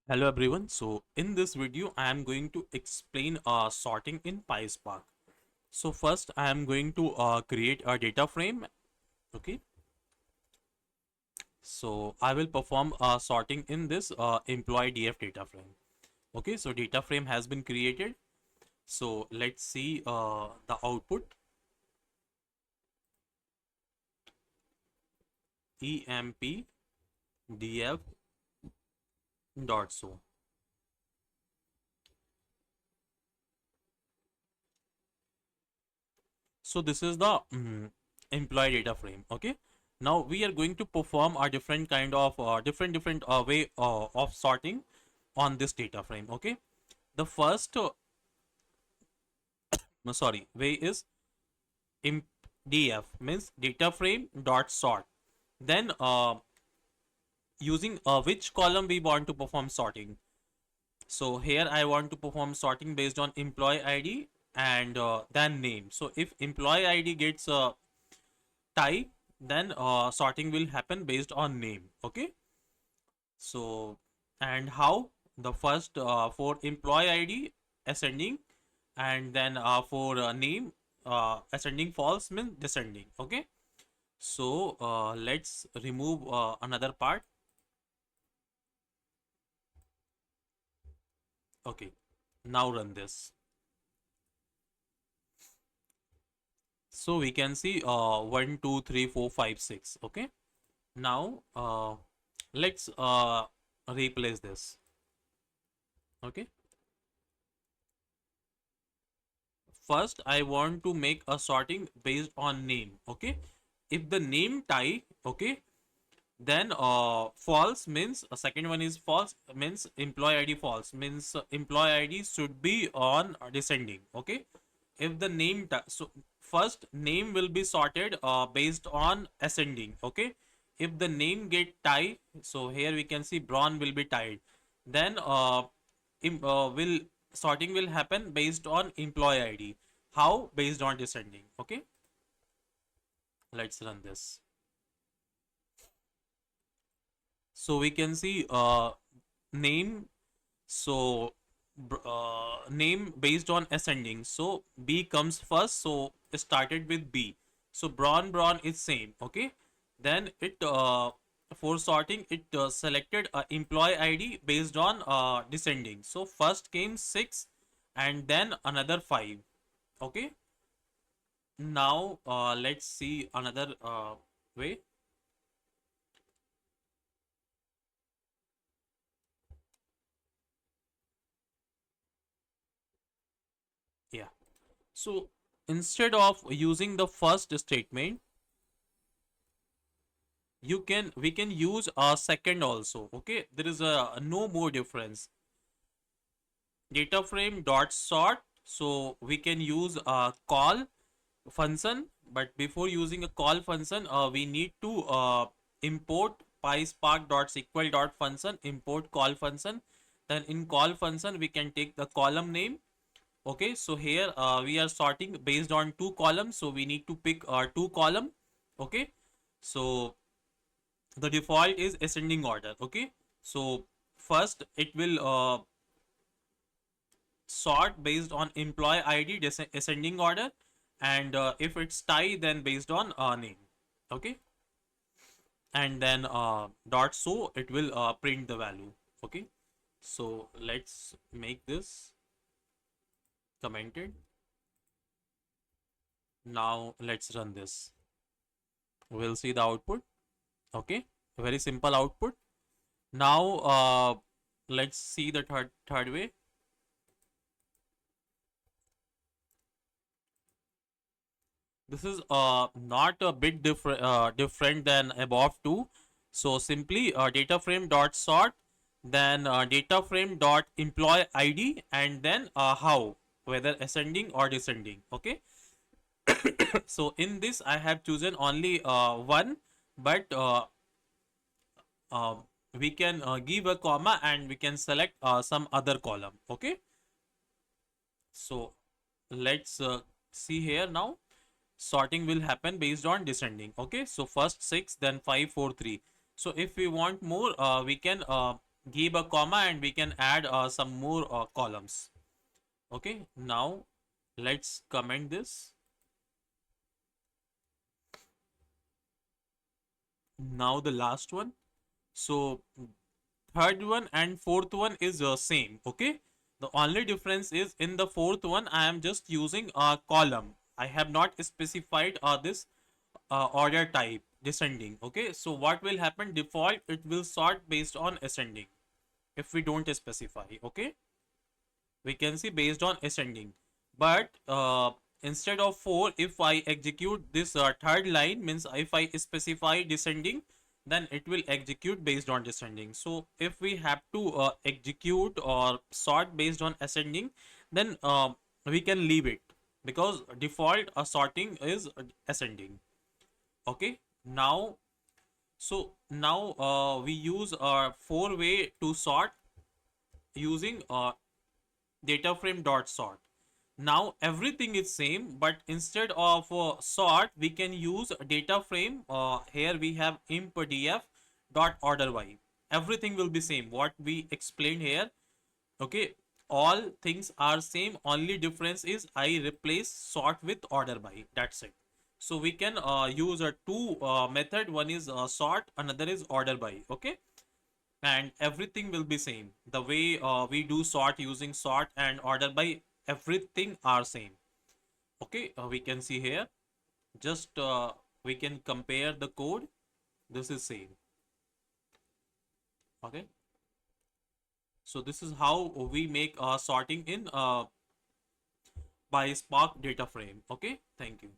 Hello everyone. So in this video, I am going to explain sorting in PySpark. So first, I am going to create a data frame. Okay. So I will perform sorting in this employee DF data frame. Okay. So data frame has been created. So let's see the output. emp df dot so. So this is the employee data frame. Okay. Now we are going to perform a different kind of different way of sorting on this data frame. Okay. The first sorry way is imp df means data frame dot sort. Then using which column we want to perform sorting. So here I want to perform sorting based on employee ID and then name. So if employee ID gets tie, then sorting will happen based on name. Okay. So and how the first for employee ID ascending, and then for name ascending false means descending. Okay. So let's remove another part. Okay. Now run this. So we can see 1 2 3 4 5 6. Okay. Now let's replace this. Okay. First I want to make a sorting based on name. Okay. If the name tie, okay, then false means second one is false means employee ID false means employee ID should be on descending. Okay. If the name so first name will be sorted based on ascending. Okay. If the name get tied, so here we can see Braun will be tied, then will sorting will happen based on employee ID. How? Based on descending. Okay. Let's run this. So we can see name. So name based on ascending. So B comes first. So started with B. So Braun is same. Okay. Then it for sorting it selected employee ID based on descending. So first came 6 and then another 5. Okay. Now let's see another way. Yeah. So instead of using the first statement, we can use a second also. Okay, there is a no more difference. Data frame dot sort. So we can use a call function, but before using a call function, we need to import PySpark dot SQL dot function, import call function. Then in call function we can take the column name. Okay, so here we are sorting based on two columns, so we need to pick two column. Okay, so the default is ascending order. Okay, so first it will sort based on employee ID ascending order, and if it's tie, then based on name. Okay, and then dot so it will print the value. Okay, so let's make this commented. Now let's run this. We'll see the output. Okay, very simple output. Now let's see the third way. This is not a bit different than above two. So simply data frame dot sort, then data frame dot employee ID, and then how, whether ascending or descending. Okay. So in this I have chosen only one, but uh, we can give a comma and we can select some other column. Okay. So let's see here now. Sorting will happen based on descending. Okay, so first 6, then 5 4 3. So if we want more we can give a comma and we can add some more columns. Okay, now let's comment this. Now the last one. So third one and fourth one is same. Okay, the only difference is in the fourth one I am just using a column. I have not specified this order type descending. Okay, so what will happen, default it will sort based on ascending if we don't specify. Okay, we can see based on ascending, but instead of 4, if I execute this third line, means if I specify descending, then it will execute based on descending. So if we have to execute or sort based on ascending, then we can leave it, because default sorting is ascending. Okay, now, so now we use our 4-way to sort using data frame dot sort. Now everything is same, but instead of sort we can use data frame. Here we have imp df dot order by. Everything will be same what we explained here. Okay, all things are same, only difference is I replace sort with order by, that's it. So we can use a two method, one is sort, another is order by. Okay, and everything will be same, the way we do sort using sort and order by, everything are same. Okay, we can see here, just we can compare the code, this is same. Okay, so this is how we make sorting in by Spark data frame. Okay, thank you.